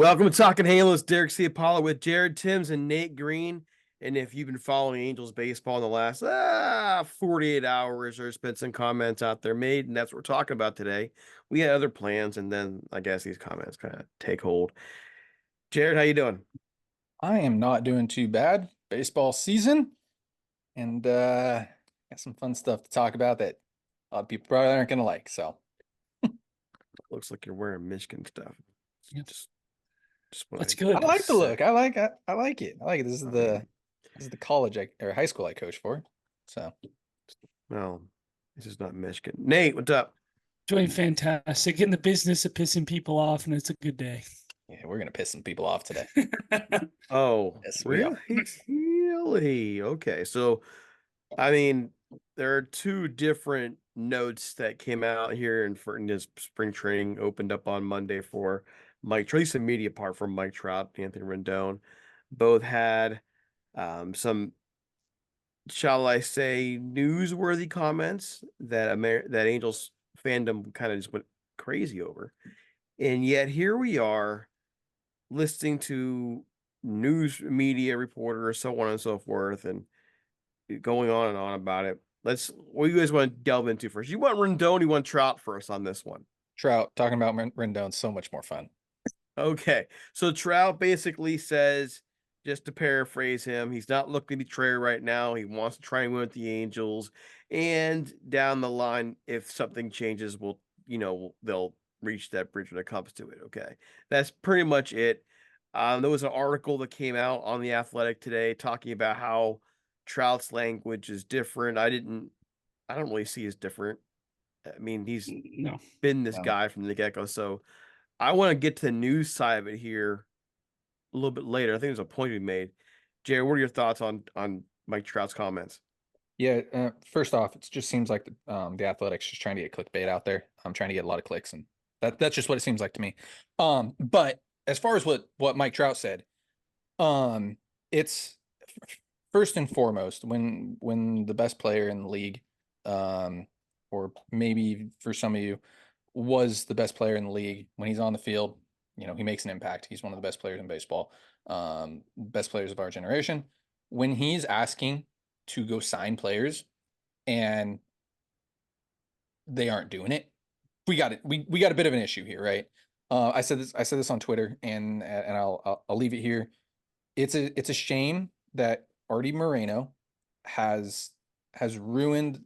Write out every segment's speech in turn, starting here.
Welcome to Talking Halos. Derek Ciapola with Jared Timms and Nate Green. And if you've been following Angels baseball in the last 48 hours, there's been some comments out there made, and that's what we're talking about today. We had other plans, and then I guess these comments kind of take hold. Jared, how you doing? I am not doing too bad. Baseball season, and got some fun stuff to talk about that a lot of people probably aren't gonna like. So Looks like you're wearing Michigan stuff. Yeah. Just That's I good. like the look. I like it. I like it. This is I the mean, this is the college or high school I coach for. So well, this is not Michigan. Nate, what's up? Doing fantastic. In the business of pissing people off, and it's a good day. yeah, we're gonna piss some people off today. Oh, Yes, we are. really? Okay, so I mean, there are two different notes that came out here in this spring training opened up on Monday for Mike Trout, at least the media part from Mike Trout, Anthony Rendon. Both had some, shall I say, newsworthy comments that that Angels fandom kind of just went crazy over. And yet here we are listening to news media reporters, so on and so forth, and going on and on about it. What do you guys want to delve into first? You want Rendon, you want Trout first on this one? Trout talking about Rendon's so much more fun. Okay. So Trout basically says, just to paraphrase him, he's not looking to be traded right now. He wants to try and win with the Angels. And down the line, if something changes, they'll reach that bridge when it comes to it. Okay. That's pretty much it. There was an article that came out on The Athletic today talking about how Trout's language is different. I don't really see as different. I mean, he's No. been this No. guy from the get-go. So I want to get to the news side of it here a little bit later. I think there's a point to be made. Jared, what are your thoughts on Mike Trout's comments? Yeah, first off, it just seems like the Athletics just trying to get clickbait out there. I'm trying to get a lot of clicks, and that's just what it seems like to me. But as far as what Mike Trout said, it's first and foremost when the best player in the league, or maybe for some of you, was the best player in the league when he's on the field. He makes an impact. He's one of the best players in baseball, best players of our generation. When he's asking to go sign players and they aren't doing it, we got it. We got a bit of an issue here, right? I said this on Twitter, and I'll leave it here. It's a shame that Artie Moreno has ruined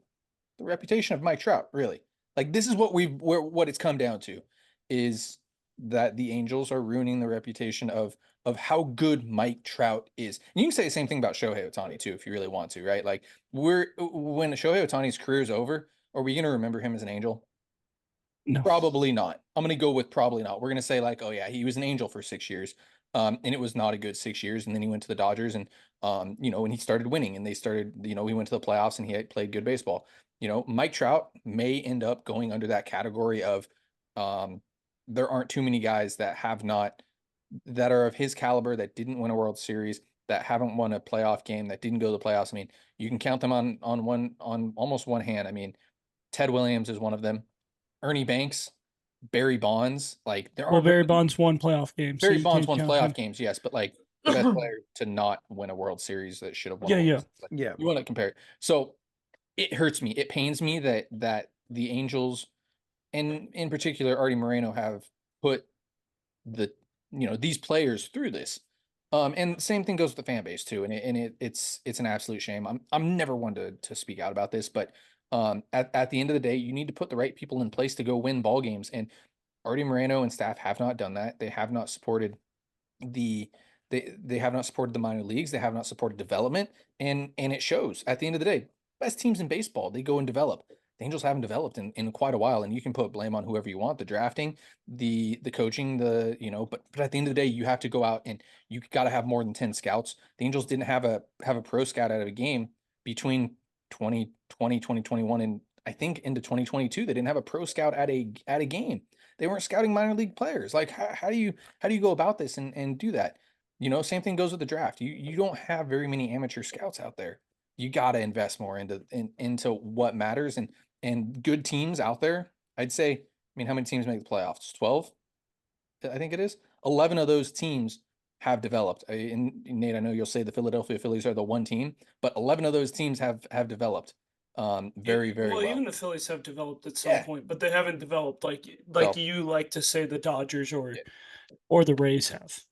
the reputation of Mike Trout, really. Like, this is what it's come down to, is that the Angels are ruining the reputation of how good Mike Trout is. And you can say the same thing about Shohei Ohtani too, if you really want to, right? Like, when Shohei Ohtani's career is over, are we going to remember him as an Angel? No. Probably not. I'm going to go with probably not. We're going to say, like, oh yeah, he was an Angel for 6 years. And it was not a good 6 years. And then he went to the Dodgers, and when he started winning, and they started, he went to the playoffs, and he had played good baseball. Mike Trout may end up going under that category of there aren't too many guys that are of his caliber that didn't win a World Series, that haven't won a playoff game, that didn't go to the playoffs. I mean, you can count them on almost one hand. I mean, Ted Williams is one of them. Ernie Banks, Barry Bonds, like there Well, aren't Barry Bonds won playoff games. Barry you Bonds can't won count playoff him. games, yes, but like the best player to not win a World Series that should have won. Yeah, a World yeah. Series. Like, Yeah. you want to compare it. So it hurts me. It pains me that the Angels, and in particular Artie Moreno, have put these players through this. And the same thing goes with the fan base too. And it's an absolute shame. I'm never one to speak out about this, but at the end of the day, you need to put the right people in place to go win ball games. And Artie Moreno and staff have not done that. They have not supported they have not supported the minor leagues. They have not supported development, and it shows. At the end of the day, best teams in baseball, they go and develop. The Angels haven't developed in quite a while, and you can put blame on whoever you want, the drafting, the coaching, but at the end of the day, you have to go out and you got to have more than 10 scouts. The Angels didn't have a pro scout out of a game between 2020, 2021, and I think into 2022. They didn't have a pro scout at a game. They weren't scouting minor league players. Like, how do you go about this and do that? Same thing goes with the draft. You don't have very many amateur scouts out there. You got to invest more into what matters, and good teams out there. I'd say, I mean, how many teams make the playoffs? 12, I think it is. 11 of those teams have developed. And Nate, I know you'll say the Philadelphia Phillies are the one team, but 11 of those teams have developed very, very well. Even the Phillies have developed at some Yeah. point, but they haven't developed like So- you like to say the Dodgers or the Rays have.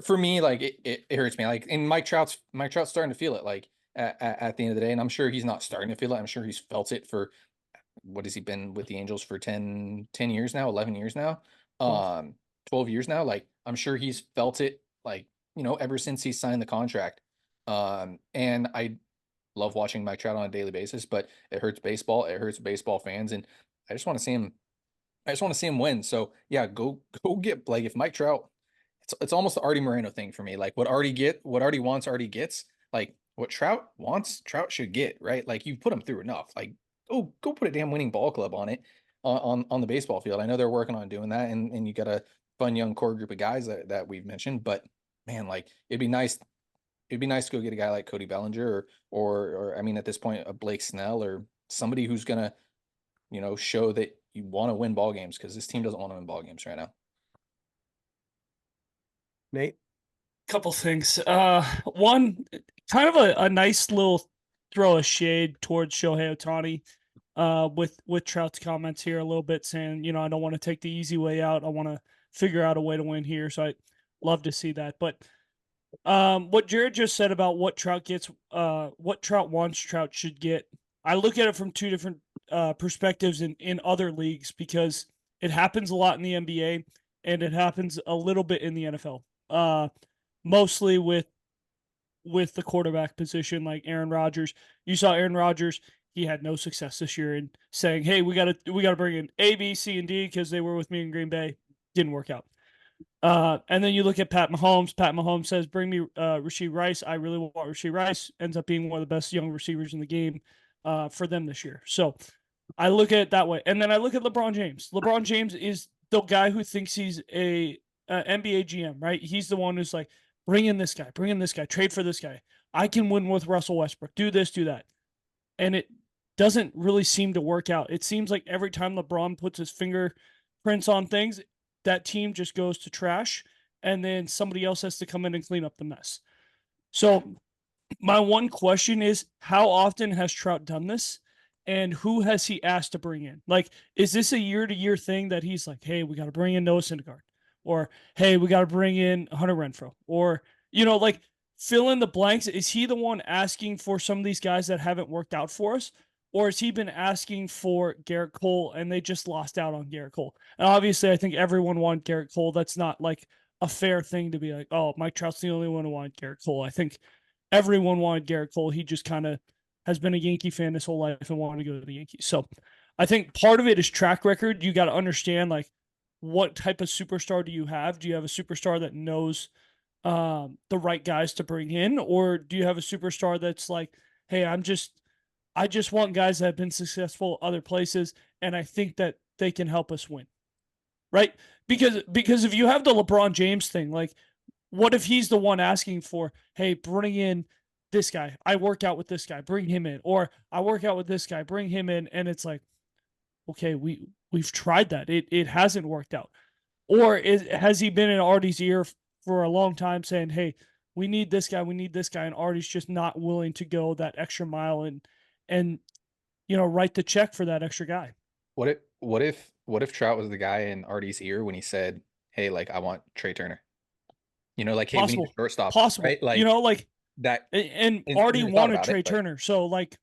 For me, like it hurts me. Like, and Mike Trout's starting to feel it. Like at the end of the day, and I'm sure he's not starting to feel it. I'm sure he's felt it for what has he been with the Angels for 10 years now, 11 years now, 12 years now. Like, I'm sure he's felt it, like, ever since he signed the contract. And I love watching Mike Trout on a daily basis, but it hurts baseball. It hurts baseball fans, and I just want to see him win. So yeah, go get, like, if Mike Trout, it's almost the Artie Moreno thing for me. Like, what Artie wants, Artie gets. Like, what Trout wants, Trout should get, right? Like, you put him through enough. Like, go put a damn winning ball club on it, on the baseball field. I know they're working on doing that, and you got a fun young core group of guys that we've mentioned. But man, like, it'd be nice to go get a guy like Cody Bellinger or I mean, at this point, a Blake Snell or somebody who's gonna, show that you want to win ball games, because this team doesn't want to win ball games right now. Nate? Couple things. One, kind of a nice little throw of shade towards Shohei Ohtani, with Trout's comments here a little bit, saying, I don't want to take the easy way out. I want to figure out a way to win here. So I love to see that. But what Jared just said about what Trout gets, what Trout wants, Trout should get. I look at it from two different perspectives in other leagues, because it happens a lot in the NBA and it happens a little bit in the NFL. Mostly with the quarterback position, like Aaron Rodgers. You saw Aaron Rodgers; he had no success this year in saying, "Hey, we gotta bring in A, B, C, and D because they were with me in Green Bay." Didn't work out. And then you look at Pat Mahomes. Pat Mahomes says, "Bring me Rashee Rice. I really want Rashee Rice." Ends up being one of the best young receivers in the game for them this year. So I look at it that way, and then I look at LeBron James. LeBron James is the guy who thinks he's a NBA GM, right? He's the one who's like, bring in this guy, trade for this guy. I can win with Russell Westbrook. Do this, do that. And it doesn't really seem to work out. It seems like every time LeBron puts his fingerprints on things, that team just goes to trash, and then somebody else has to come in and clean up the mess. So my one question is, how often has Trout done this? And who has he asked to bring in? Like, is this a year-to-year thing that he's like, hey, we got to bring in Noah Syndergaard? Or, hey, we got to bring in Hunter Renfroe? Or, like, fill in the blanks. Is he the one asking for some of these guys that haven't worked out for us? Or has he been asking for Garrett Cole and they just lost out on Garrett Cole? And obviously, I think everyone wanted Garrett Cole. That's not, like, a fair thing to be like, oh, Mike Trout's the only one who wanted Garrett Cole. I think everyone wanted Garrett Cole. He just kind of has been a Yankee fan his whole life and wanted to go to the Yankees. So I think part of it is track record. You got to understand, like, what type of superstar do you have? Do you have a superstar that knows the right guys to bring in? Or do you have a superstar that's like, hey, I just want guys that have been successful other places, and I think that they can help us win. Right? Because if you have the LeBron James thing, like, what if he's the one asking for, hey, bring in this guy. I work out with this guy, bring him in. Or I work out with this guy, bring him in. And it's like, okay, we've tried that. It hasn't worked out. Or has he been in Artie's ear for a long time saying, hey, we need this guy, and Artie's just not willing to go that extra mile and write the check for that extra guy. What if Trout was the guy in Artie's ear when he said, hey, like, I want Trey Turner? Like, hey, we need a shortstop. Possible. Right? Like, like that. And Artie wanted Trey Turner. So, like,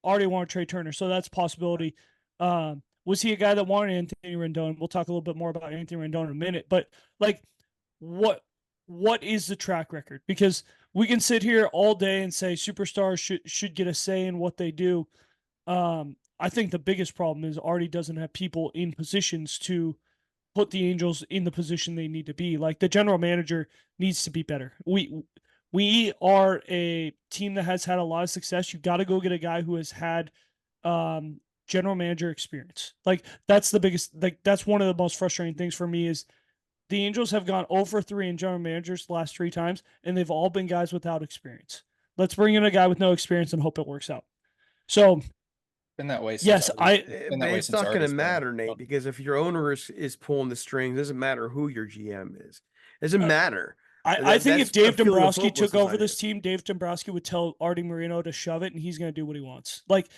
Artie wanted Trey Turner. So that's a possibility. Was he a guy that wanted Anthony Rendon? We'll talk a little bit more about Anthony Rendon in a minute. But, like, what is the track record? Because we can sit here all day and say superstars should get a say in what they do. I think the biggest problem is Artie doesn't have people in positions to put the Angels in the position they need to be. Like, the general manager needs to be better. We are a team that has had a lot of success. You got to go get a guy who has had general manager experience. Like, that's the biggest, like, that's one of the most frustrating things for me is the Angels have gone 0-3 in general managers the last 3 times, and they've all been guys without experience. Let's bring in a guy with no experience and hope it works out. So, been that way. Yes, it's not going to matter, Nate, because if your owner is pulling the strings, it doesn't matter who your GM is. doesn't matter. I think if That's Dave a feeling of Dombrowski took over hopelessness this team, Dave Dombrowski would tell Artie Moreno to shove it, and he's going to do what he wants. Like,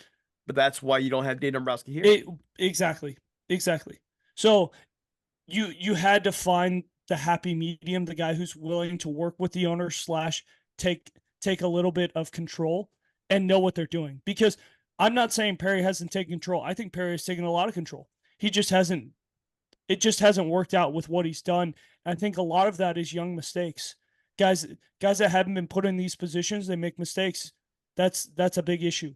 but that's why you don't have Dave Dombrowski here. exactly. So you had to find the happy medium, the guy who's willing to work with the owner / take a little bit of control and know what they're doing. Because I'm not saying Perry hasn't taken control. I think Perry has taken a lot of control. It just hasn't worked out with what he's done. And I think a lot of that is young mistakes. Guys that haven't been put in these positions, they make mistakes. That's a big issue.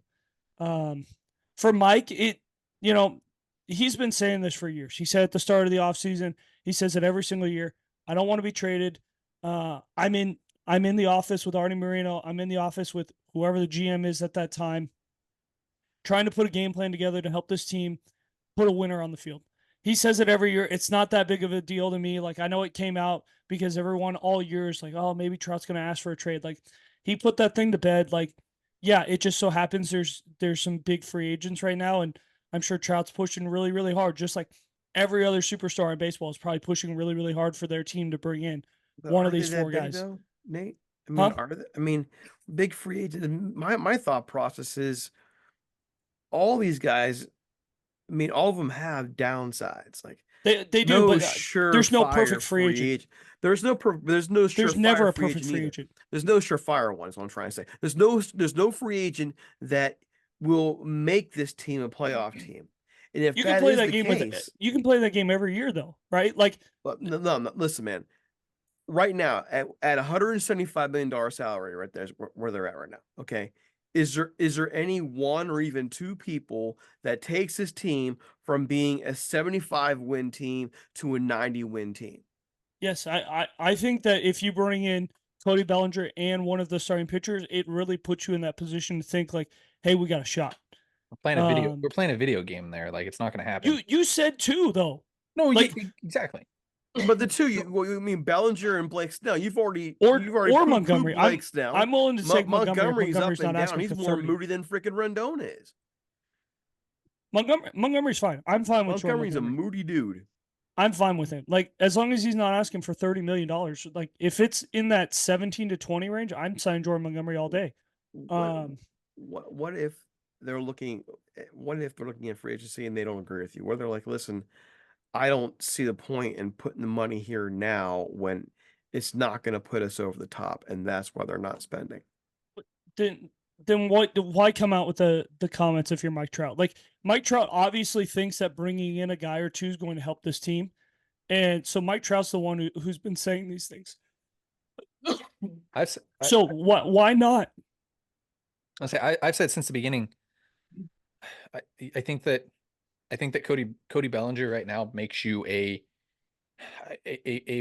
For Mike, he's been saying this for years. He said at the start of the offseason, he says it every single year, I don't want to be traded. I'm in the office with Artie Moreno. I'm in the office with whoever the GM is at that time, trying to put a game plan together to help this team put a winner on the field. He says it every year. It's not that big of a deal to me. Like, I know it came out because everyone all year is like, oh, maybe Trout's going to ask for a trade. Like, he put that thing to bed. Like, yeah, it just so happens there's some big free agents right now, and I'm sure Trout's pushing really, really hard, just like every other superstar in baseball is probably pushing really, really hard for their team to bring in one of these 4 guys. Though, Nate? I mean, are they? I mean, big free agents. My thought process is all these guys. I mean, all of them have downsides. Like they do, but there's no perfect free agent. There's never a perfect free agent. There's no surefire one. Is what I'm trying to say. There's no free agent that will make this team a playoff team. And if you can play that game you can play that game every year, though, right? Like, no, listen, man. Right now, at $175 million salary, right there is where they're at right now. Okay, is there any one or even 2 people that takes this team from being a 75 win team to a 90 win team? Yes, I think that if you bring in Cody Bellinger and one of the starting pitchers, it really puts you in that position to think like, hey, we got a shot. We're playing a video game there. Like, it's not going to happen. You said 2 though. No, like, exactly. But the 2, you mean Bellinger and Blake Snell? You've already or Montgomery. Blake Snell. I'm willing to take Montgomery's up and not down. He's more moody than freaking Rendon is. Montgomery's fine. I'm fine with Montgomery's a moody dude. I'm fine with him. Like, as long as he's not asking for $30 million. Like, if it's in that 17 to 20 range, I'm signing Jordan Montgomery all day. What if they're looking at free agency and they don't agree with you? Where they're like, listen, I don't see the point in putting the money here now when it's not going to put us over the top, and that's why they're not spending. Then why come out with the comments if you're Mike Trout? Like, Mike Trout obviously thinks that bringing in a guy or 2 is going to help this team. And so Mike Trout's the one who's been saying these things. Why not? I've said since the beginning, I think that Cody Bellinger right now makes you a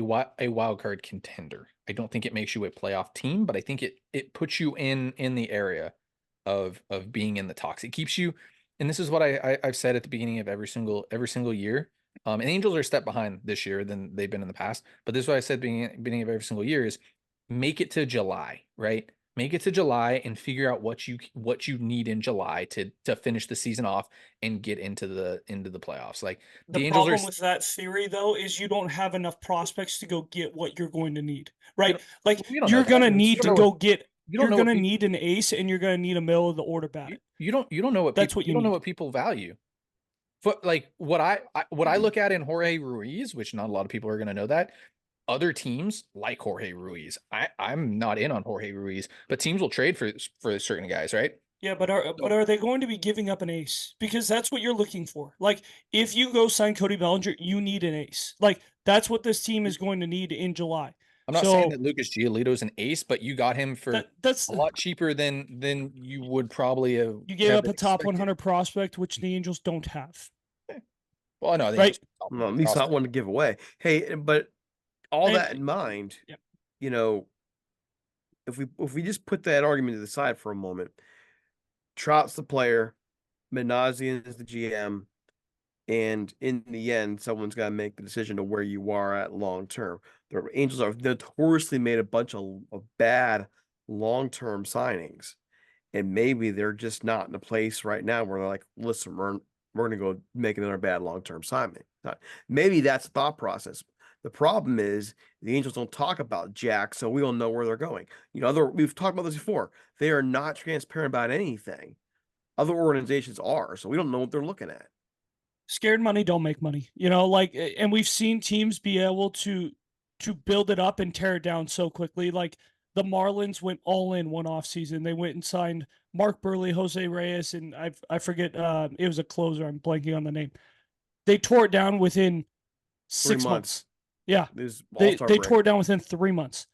wild card contender. I don't think it makes you a playoff team, but I think it puts you in the area of being in the talks. It keeps you, and this is what I've said at the beginning of every single year. And Angels are a step behind this year than they've been in the past. But this is what I said beginning of every single year is make it to July, right? Make it to July and figure out what you need in July to finish the season off and get into the playoffs. Like, the Angels problem with that theory though is you don't have enough prospects to go get what you're going to need, right? Like, you're going to need to go get. You're going to need an ace, and you're going to need a middle of the order bat. You don't know what that's people, what you don't need. know what people value. But like what I look at in Jorge Ruiz, which not a lot of people are going to know that. Other teams like Jorge Ruiz. I'm not in on Jorge Ruiz, but teams will trade for certain guys, right? Yeah, but are they going to be giving up an ace? Because that's what you're looking for. Like, if you go sign Cody Bellinger, you need an ace. Like, that's what this team is going to need in July. I'm not saying that Lucas Giolito's an ace, but you got him for that's a lot cheaper than you would probably have. You gave up a top 100 prospect, which the Angels don't have. Well, no, right? Well, at least not one to give away. Hey, but all that in mind, you know, if we just put that argument to the side for a moment, Trout's the player, Minazian is the GM, and in the end, someone's got to make the decision to where you are at long term. The Angels have notoriously made a bunch of bad long-term signings, and maybe they're just not in a place right now where they're like, listen, we're going to go make another bad long-term signing. Maybe that's the thought process. The problem is the Angels don't talk about Jack, so we don't know where they're going. We've talked about this before. They are not transparent about anything. Other organizations are, so we don't know what they're looking at. Scared money don't make money, and we've seen teams be able to build it up and tear it down so quickly. Like the Marlins went all in one off season. They went and signed Mark Burley, Jose Reyes, and I forget it was a closer. I'm blanking on the name. They tore it down within 6 months. Yeah. They tore it down within 3 months.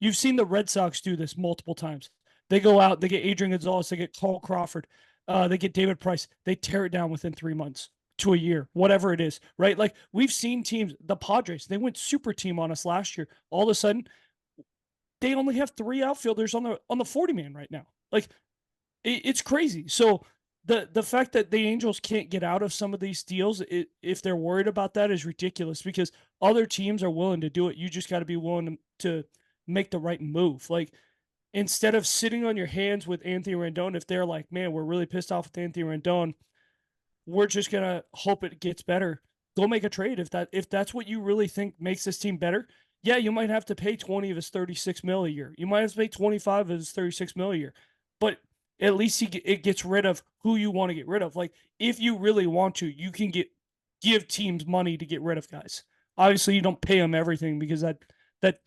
You've seen the Red Sox do this multiple times. They go out, they get Adrian Gonzalez, they get Cole Crawford, they get David Price. They tear it down within 3 months to a year, whatever it is, right? Like we've seen teams, the Padres, they went super team on us last year. All of a sudden, they only have 3 outfielders on the 40 man right now. Like it's crazy. So the fact that the Angels can't get out of some of these deals, if they're worried about that, is ridiculous because other teams are willing to do it. You just got to be willing to make the right move. Like instead of sitting on your hands with Anthony Rendon, if they're like, man, we're really pissed off with Anthony Rendon, we're just gonna hope it gets better. Go make a trade if that's what you really think makes this team better. Yeah, you might have to pay 20 of his 36 mil a year. You might have to pay 25 of his 36 mil a year, but at least it gets rid of who you want to get rid of. Like if you really want to, you can give teams money to get rid of guys. Obviously, you don't pay them everything because that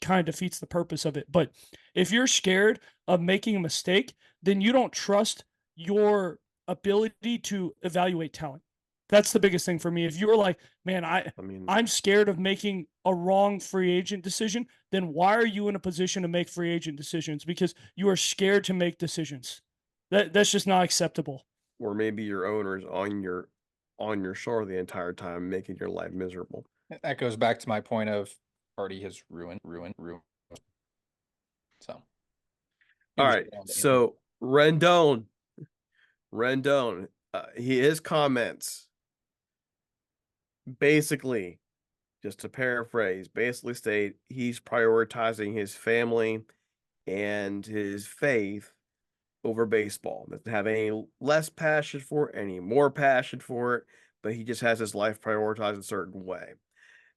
kind of defeats the purpose of it. But if you're scared of making a mistake, then you don't trust your ability to evaluate talent. That's the biggest thing for me. If you're like, man, I'm scared of making a wrong free agent decision, then why are you in a position to make free agent decisions? Because you are scared to make decisions. That's just not acceptable. Or maybe your owner's on your shoulder the entire time, making your life miserable. That goes back to my point of party has ruined. So, all right. So Rendon, his comments, basically, just to paraphrase, basically state he's prioritizing his family and his faith over baseball. Doesn't have any less passion for it, any more passion for it, but he just has his life prioritized a certain way.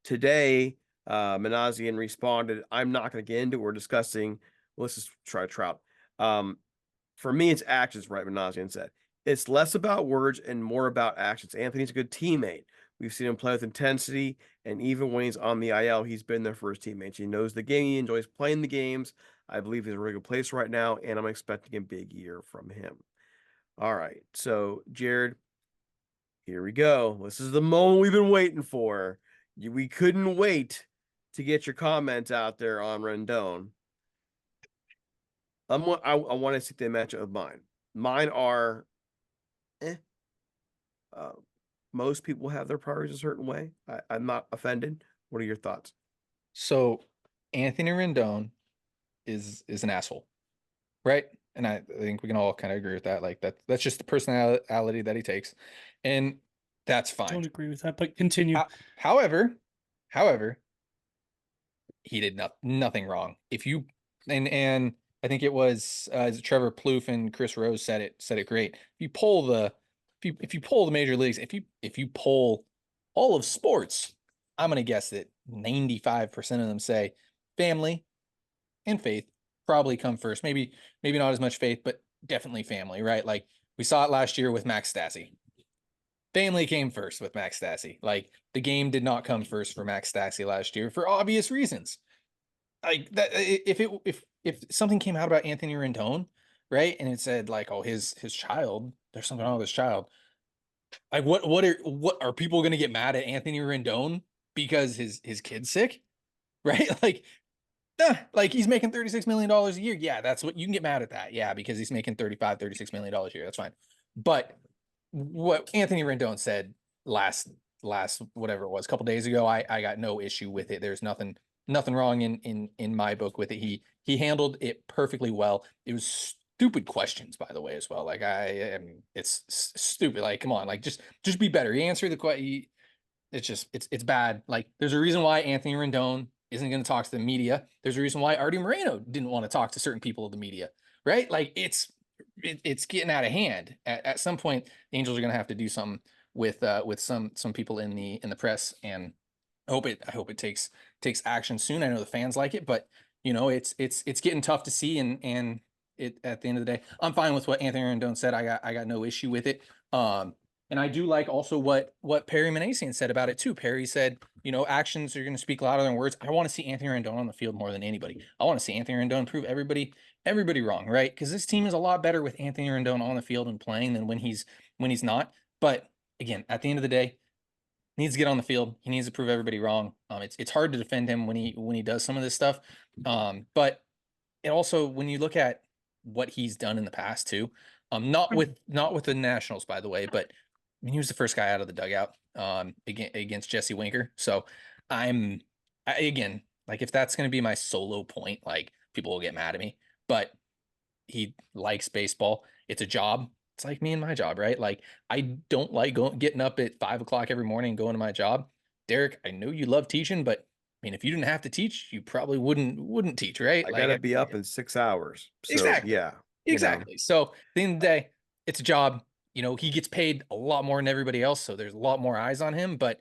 Today, Manassian responded, I'm not going to get into it. We're discussing, let's just try Trout. For me, it's actions, right? Manassian said. It's less about words and more about actions. Anthony's a good teammate. We've seen him play with intensity, and even when he's on the IL, he's been there for his teammates. He knows the game. He enjoys playing the games. I believe he's in a really good place right now, and I'm expecting a big year from him. All right. So, Jared, here we go. This is the moment we've been waiting for. We couldn't wait to get your comments out there on Rendon. I want to see the matchup of mine. Mine are, most people have their priorities a certain way. I'm not offended. What are your thoughts? So, Anthony Rendon is an asshole, right? And I think we can all kind of agree with that. Like that's just the personality that he takes, and that's fine. Don't agree with that, but continue. However, he did nothing wrong. If you and I think it was Trevor Plouffe and Chris Rose said it great. If you poll the major leagues, if you poll all of sports, I'm gonna guess that 95% of them say family and faith probably come first. Maybe not as much faith, but definitely family, right? Like we saw it last year with Max Stassi. Family came first with Max Stassi. Like the game did not come first for Max Stassi last year for obvious reasons. Like that, if something came out about Anthony Rendon, right, and it said like, oh, his child, there's something wrong with his child. Like what are people going to get mad at Anthony Rendon because his kid's sick, right? Like he's making $36 million a year. Yeah, that's what you can get mad at that. Yeah, because he's making $36 million a year. That's fine. But what Anthony Rendon said last whatever it was, a couple days ago, I got no issue with it. There's nothing wrong in my book with it. He handled it perfectly well. It was stupid questions, by the way, as well. Like it's stupid. Like, come on, like just be better. He answered the question. It's bad. Like there's a reason why Anthony Rendon isn't going to talk to the media. There's a reason why Artie Moreno didn't want to talk to certain people of the media, right? Like it's getting out of hand. At some point, the Angels are going to have to do something with some people in the press, and I hope it takes action soon. I know the fans like it, but it's getting tough to see, and it at the end of the day, I'm fine with what Anthony Rendon said. I got no issue with it. And I do like also what Perry Manasian said about it too. Perry said, actions are going to speak louder than words. I want to see Anthony Rendon on the field more than anybody. I want to see Anthony Rendon prove everybody wrong, right? Because this team is a lot better with Anthony Rendon on the field and playing than when he's not. But again, at the end of the day, needs to get on the field. He needs to prove everybody wrong. It's hard to defend him when he does some of this stuff. But it also, when you look at what he's done in the past too, not with the Nationals, by the way, but I mean, he was the first guy out of the dugout against Jesse Winker. So again, like, if that's going to be my solo point, like, people will get mad at me, but he likes baseball. It's a job. It's like me and my job, right? Like, I don't like getting up at 5 o'clock every morning and going to my job. Derek, I know you love teaching, but I mean, if you didn't have to teach, you probably wouldn't teach, right? I Like, gotta be up in 6 hours. So exactly. yeah. Exactly. So at the end of the day, it's a job. He gets paid a lot more than everybody else, so there's a lot more eyes on him. But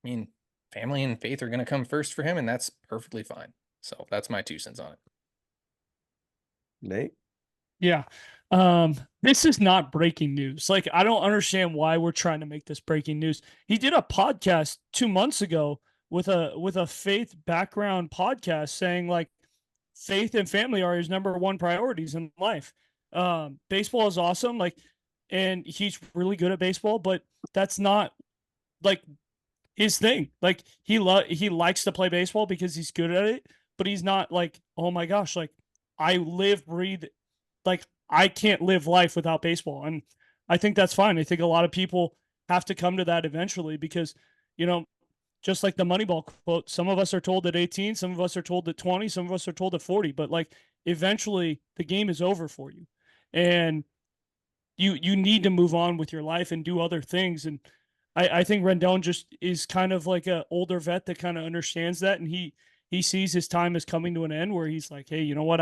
I mean, family and faith are going to come first for him, and that's perfectly fine. So that's my 2 cents on it. Nate? Yeah. This is not breaking news. Like, I don't understand why we're trying to make this breaking news. He did a podcast 2 months ago with a faith background podcast saying, like, faith and family are his number one priorities in life. Baseball is awesome, like, and he's really good at baseball, but that's not like his thing. Like, he likes to play baseball because he's good at it, but he's not like, oh my gosh, like, I live, breathe, like, I can't live life without baseball. And I think that's fine. I think a lot of people have to come to that eventually because, just like the Moneyball quote, some of us are told at 18, some of us are told at 20, some of us are told at 40, but like, eventually the game is over for you. And you need to move on with your life and do other things. And I think Rendon just is kind of like an older vet that kind of understands that. And he sees his time as coming to an end where he's like, hey, you know what?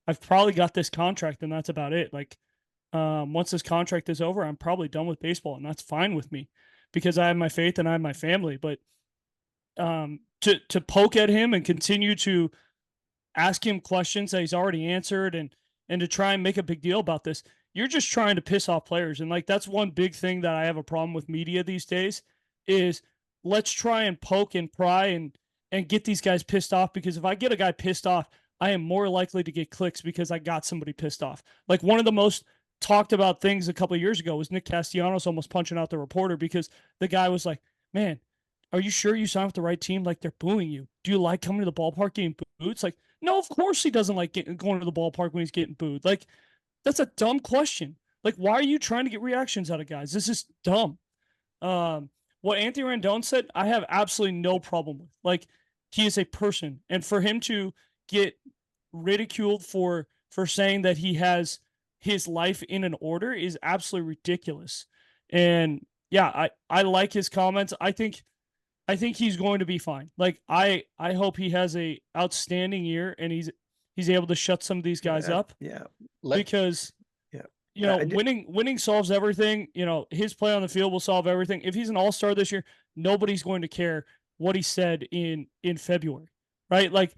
I've probably got this contract and that's about it. Like, once this contract is over, I'm probably done with baseball, and that's fine with me because I have my faith and I have my family. But to poke at him and continue to ask him questions that he's already answered and to try and make a big deal about this, you're just trying to piss off players. And like, that's one big thing that I have a problem with media these days is let's try and poke and pry and get these guys pissed off, because if I get a guy pissed off, I am more likely to get clicks because I got somebody pissed off. Like, one of the most talked about things a couple of years ago was Nick Castellanos almost punching out the reporter because the guy was like, man, are you sure you signed with the right team? Like, they're booing you. Do you like coming to the ballpark getting booed? It's like, no, of course he doesn't like going to the ballpark when he's getting booed. Like, that's a dumb question. Like, why are you trying to get reactions out of guys? This is dumb. What Anthony Rendon said, I have absolutely no problem with. Like, he is a person, and for him to get ridiculed for saying that he has his life in an order is absolutely ridiculous. And yeah, I like his comments. I think he's going to be fine. Like, I hope he has a outstanding year and he's able to shut some of these guys up. Yeah. Because winning solves everything. His play on the field will solve everything. If he's an all-star this year, nobody's going to care what he said in February, right? Like,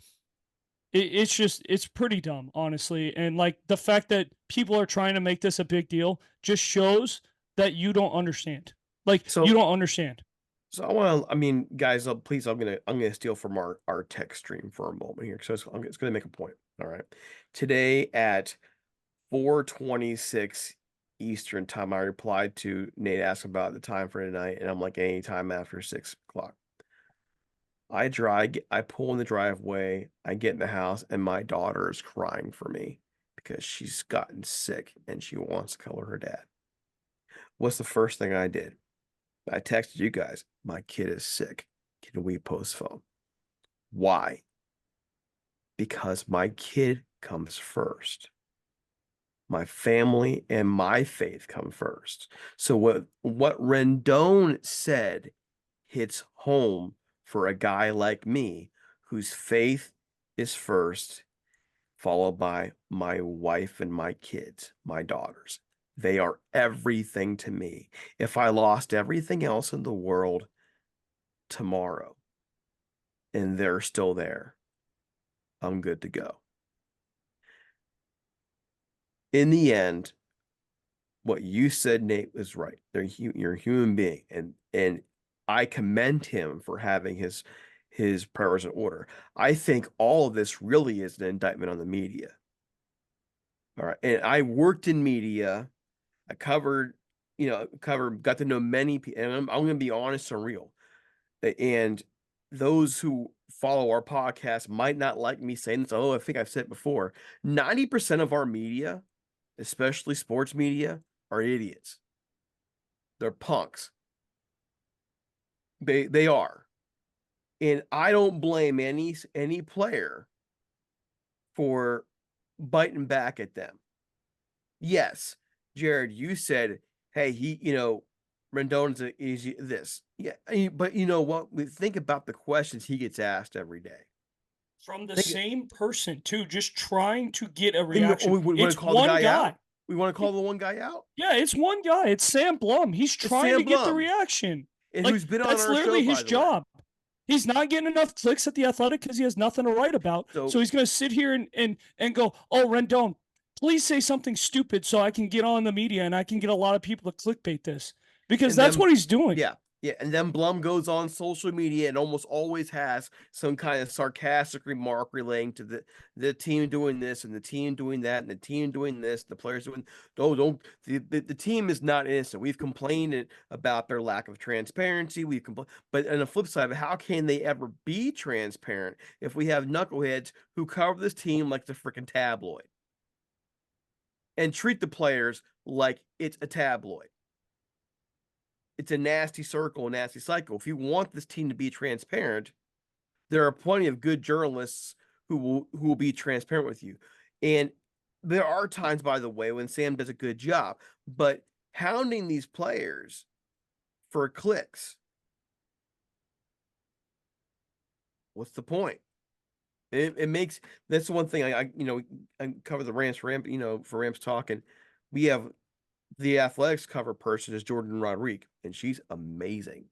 it's pretty dumb, honestly. And like, the fact that people are trying to make this a big deal just shows that you don't understand. Like, you don't understand. So guys, please, I'm gonna steal from our text stream for a moment here. So it's gonna make a point. All right. Today at 4:26 Eastern time, I replied to Nate asking about the time for tonight, and I'm like, anytime after 6 o'clock. I pull in the driveway, I get in the house, and my daughter is crying for me because she's gotten sick and she wants to color her dad. What's the first thing I did? I texted you guys, my kid is sick. Can we postpone? Why? Because my kid comes first. My family and my faith come first. So what Rendon said hits home for a guy like me whose faith is first, followed by my wife and my kids, my daughters. They are everything to me. If I lost everything else in the world tomorrow, and they're still there, I'm good to go. In the end, what you said, Nate, was right. You're a human being, and I commend him for having his priorities in order. I think all of this really is an indictment on the media. All right, and I worked in media. I got to know many people, and I'm going to be honest and real. And those who follow our podcast might not like me saying this. Oh, I think I've said it before. 90% of our media, especially sports media, are idiots. They're punks. They are. And I don't blame any player for biting back at them. Yes, Jared, you said, hey, Rendon's easy this. Yeah, but you know what? We think about the questions he gets asked every day. From the same person too, just trying to get a And reaction. we want It's to call the one guy guy. out. We want to call the one guy out. Yeah, it's one guy. It's Sam Blum. He's trying Sam to get the Blum. reaction. And Like, who's been on that's our literally show, by his the way. job. He's not getting enough clicks at the Athletic because he has nothing to write about. So he's going to sit here and go, oh, Rendon, please say something stupid so I can get on the media and I can get a lot of people to clickbait this. Because that's what he's doing. Yeah. Yeah. And then Blum goes on social media and almost always has some kind of sarcastic remark relating to the team doing this and the team doing that and the team doing this, the players doing the team is not innocent. We've complained about their lack of transparency. But on the flip side, how can they ever be transparent if we have knuckleheads who cover this team like the freaking tabloid and treat the players like it's a tabloid? It's a nasty circle, a nasty cycle. If you want this team to be transparent, there are plenty of good journalists who will be transparent with you. And there are times, by the way, when Sam does a good job, but hounding these players for clicks, what's the point? It makes that's the one thing I cover the Rams for Rams Talk, and we have the Athletics cover person is Jordan Rodriguez, and she's amazing.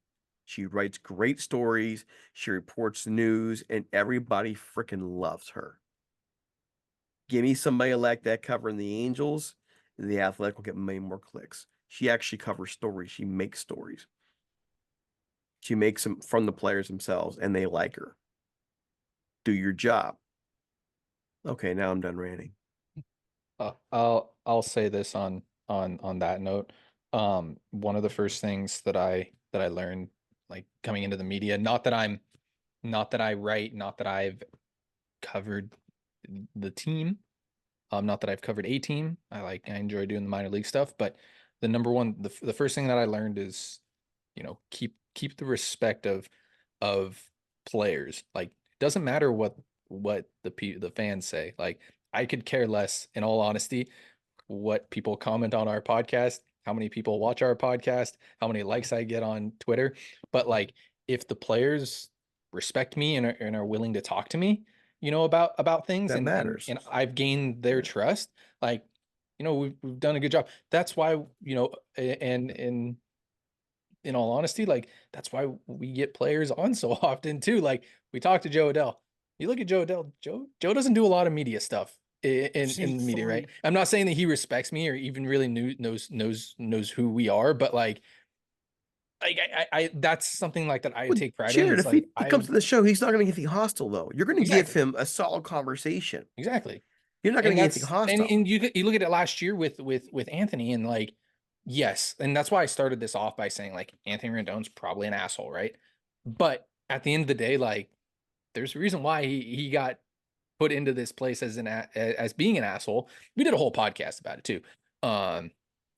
She writes great stories. She reports the news, and everybody freaking loves her. Give me somebody like that covering the Angels, and the Athletic will get many more clicks. She actually covers stories. She makes stories. She makes them from the players themselves, and they like her. Do your job. Okay, now I'm done ranting. I'll say this on that note. One of the first things that I learned, like, coming into the media, not that I write, not that I've covered the team, not that I've covered a team. I enjoy doing the minor league stuff, but the first thing that I learned is, keep the respect of players. Like, it doesn't matter what the fans say. Like, I could care less, in all honesty, what people comment on our podcast, how many people watch our podcast, how many likes I get on Twitter. But, like, if the players respect me and are willing to talk to me, about things, that matters. And I've gained their trust, like, we've done a good job. That's why, and in all honesty, like, that's why we get players on so often too. Like, we talked to Joe Adell. You look at Joe Adell, Joe doesn't do a lot of media stuff in the media, right? I'm not saying that he respects me or even really knows who we are, but like I that's something like that I take pride in. Jared, if like, he comes to the show, he's not going to get anything hostile, though. You're going to give Exactly. him a solid conversation. Exactly. You're not going to get anything hostile. And you look at it last year with Anthony, and like, yes, and that's why I started this off by saying, like, Anthony Rendon's probably an asshole, right? But at the end of the day, like, there's a reason why he got put into this place as being an asshole. We did a whole podcast about it too, a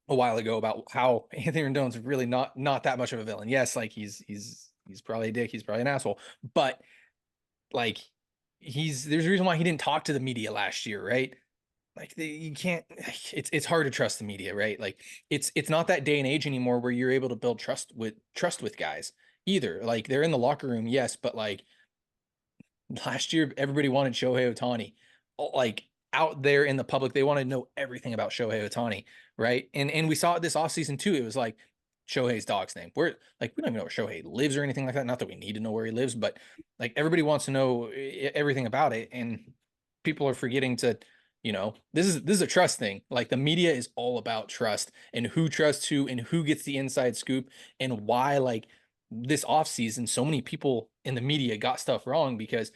while ago, about how Anthony Rendon's really not that much of a villain. Yes, like, he's probably a dick, he's probably an asshole, but like, there's a reason why he didn't talk to the media last year, right? Like, you can't. It's hard to trust the media, right? Like, it's not that day and age anymore where you're able to build trust with guys either. Like, they're in the locker room, yes, but like, last year everybody wanted Shohei Ohtani. Like, out there in the public, they want to know everything about Shohei Ohtani, right? And we saw it this offseason too. It was like, Shohei's dog's name. We don't even know where Shohei lives or anything like that. Not that we need to know where he lives, but like everybody wants to know everything about it, and people are forgetting to, this is a trust thing. Like the media is all about trust and who trusts who and who gets the inside scoop, and why like this offseason so many people in the media got stuff wrong because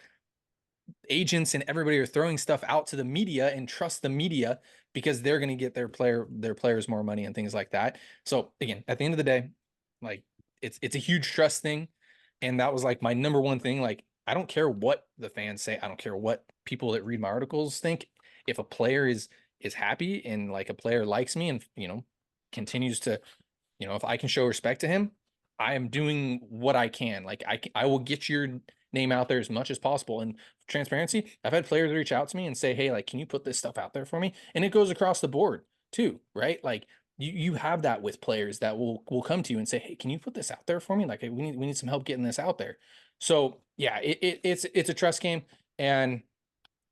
agents and everybody are throwing stuff out to the media and trust the media because they're going to get their players more money and things like that. So again, at the end of the day, like it's a huge trust thing. And that was like my number one thing. Like, I don't care what the fans say. I don't care what people that read my articles think. If a player is happy and like a player likes me and, continues to, if I can show respect to him, I am doing what I can. Like I will get your name out there as much as possible. And transparency, I've had players reach out to me and say, hey, like, can you put this stuff out there for me? And it goes across the board too, right? Like you have that with players that will come to you and say, hey, can you put this out there for me? Like we need some help getting this out there. So yeah, it's a trust game, and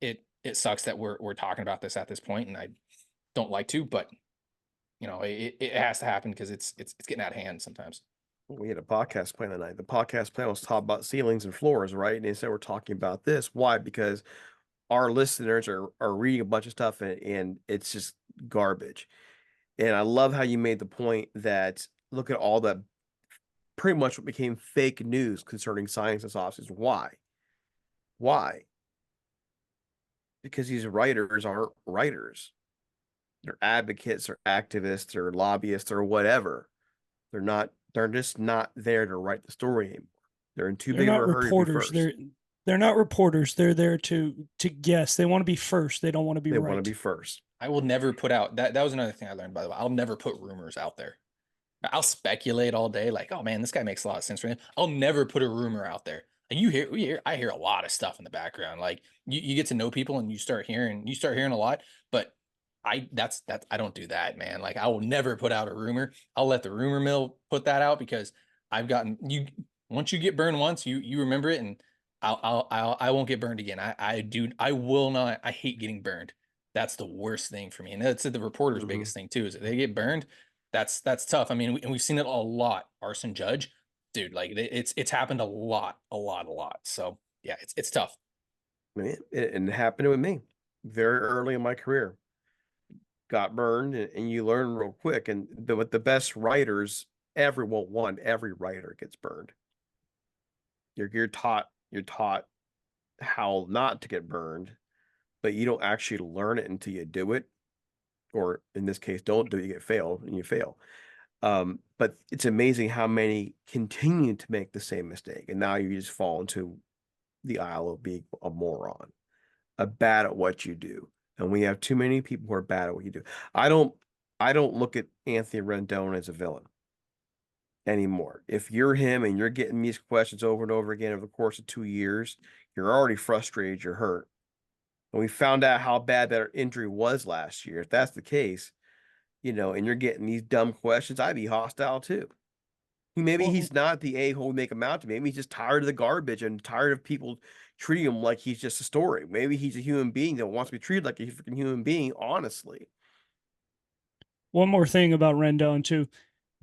it sucks that we're talking about this at this point, and I don't like to, but it has to happen because it's getting out of hand sometimes. We had a podcast plan tonight. The podcast plan was talk about ceilings and floors, right? And they said we're talking about this. Why? Because our listeners are reading a bunch of stuff and it's just garbage. And I love how you made the point that look at all the pretty much what became fake news concerning science and sauces. Why? Why? Because these writers aren't writers. They're advocates or activists or lobbyists or whatever. They're just not there to write the story anymore. They're in too big of a hurry to be first. They're not reporters. They're there to guess. They want to be first. They don't want to be right. They want to be first. I will never put out that was another thing I learned, by the way. I'll never put rumors out there. I'll speculate all day, like, oh man, this guy makes a lot of sense for me. I'll never put a rumor out there. And I hear a lot of stuff in the background. Like you get to know people and you start hearing a lot, but I don't do that, man. Like I will never put out a rumor. I'll let the rumor mill put that out because once you get burned once, you remember it, and I won't get burned again. I will not. I hate getting burned. That's the worst thing for me. And that's the reporter's biggest thing too, is if they get burned. That's tough. I mean, we've seen it a lot. Arson Judge, dude, like it's happened a lot. So yeah, it's tough. Man, it happened with me very early in my career. Got burned, and you learn real quick. And with the best writers, every writer gets burned. You're taught how not to get burned, but you don't actually learn it until you do it. Or in this case, don't do it, you fail. But it's amazing how many continue to make the same mistake. And now you just fall into the aisle of being a moron, bad at what you do. And we have too many people who are bad at what you do. I don't look at Anthony Rendon as a villain anymore. If you're him and you're getting these questions over and over again over the course of 2 years, you're already frustrated, you're hurt. And we found out how bad that injury was last year. If that's the case, and you're getting these dumb questions, I'd be hostile too. Maybe he's not the a-hole we make him out to. Maybe he's just tired of the garbage and tired of people treating him like he's just a story. Maybe he's a human being that wants to be treated like a freaking human being, honestly. One more thing about Rendon too.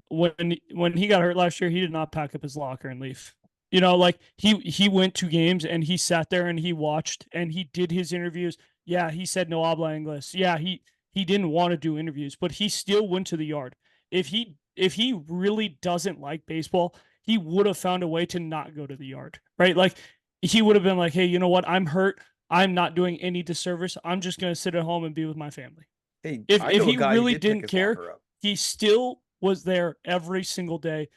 When he got hurt last year, he did not pack up his locker and leave. Like he went to games and he sat there and he watched and he did his interviews. Yeah, he said no habla inglés. Yeah, he didn't want to do interviews, but he still went to the yard. If he really doesn't like baseball, he would have found a way to not go to the yard, right? Like he would have been like, hey, you know what? I'm hurt. I'm not doing any disservice. I'm just going to sit at home and be with my family. Hey, if he really didn't care, he still was there every single day.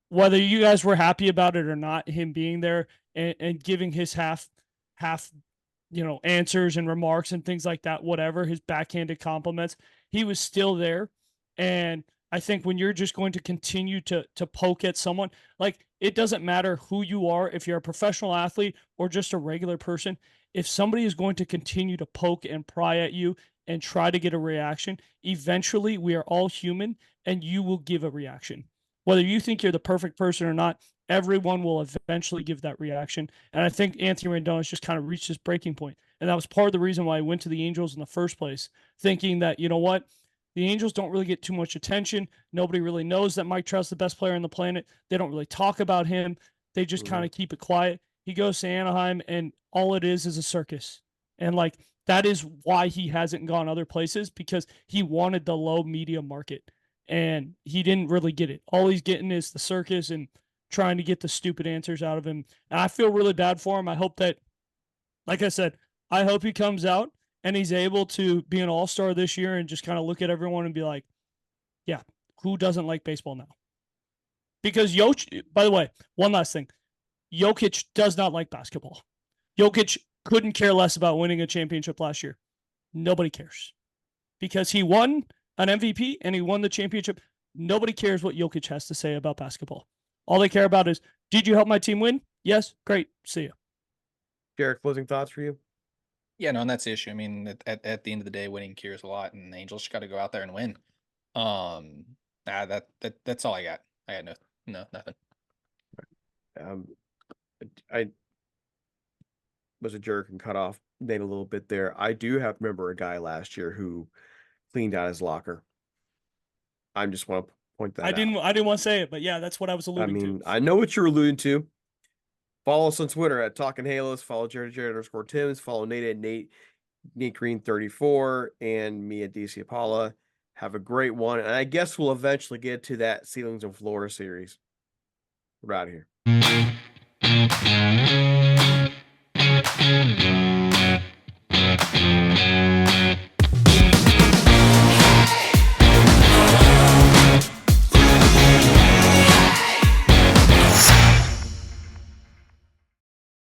Whether you guys were happy about it or not, him being there and giving his half, answers and remarks and things like that, whatever, his backhanded compliments, he was still there. And I think when you're just going to continue to poke at someone, like it doesn't matter who you are, if you're a professional athlete or just a regular person, if somebody is going to continue to poke and pry at you and try to get a reaction, eventually we are all human and you will give a reaction. Whether you think you're the perfect person or not, everyone will eventually give that reaction. And I think Anthony Rendon has just kind of reached this breaking point. And that was part of the reason why I went to the Angels in the first place, thinking that, you know what, The Angels don't really get too much attention. Nobody really knows that Mike Trout's the best player on the planet. They don't really talk about him. They just kind of keep it quiet. He goes to Anaheim, and all it is a circus. And like that is why he hasn't gone other places, because he wanted the low media market, and he didn't really get it. All he's getting is the circus and trying to get the stupid answers out of him. And I feel really bad for him. I hope that, like I said, I hope he comes out and he's able to be an all-star this year and just kind of look at everyone and be like, yeah, who doesn't like baseball now? Because by the way, one last thing. Jokic does not like basketball. Jokic couldn't care less about winning a championship last year. Nobody cares. Because he won an MVP and he won the championship. Nobody cares what Jokic has to say about basketball. All they care about is, did you help my team win? Yes, great. See you. Jared, closing thoughts for you? Yeah, no, and that's the issue. I mean, at the end of the day, winning cures a lot, and the Angels just got to go out there and win. That's all I got. I had nothing. I was a jerk and cut off Nate a little bit there. I do remember a guy last year who cleaned out his locker. I just want to point that out. I didn't want to say it, but yeah, that's what I was alluding to. I mean, I know what you're alluding to. Follow us on Twitter at Talking Halos. Follow Jared_Tims. Follow Nate at Nate Green 34 and me at Ciapola. Have a great one. And I guess we'll eventually get to that Ceilings and Floor series. We're out of here.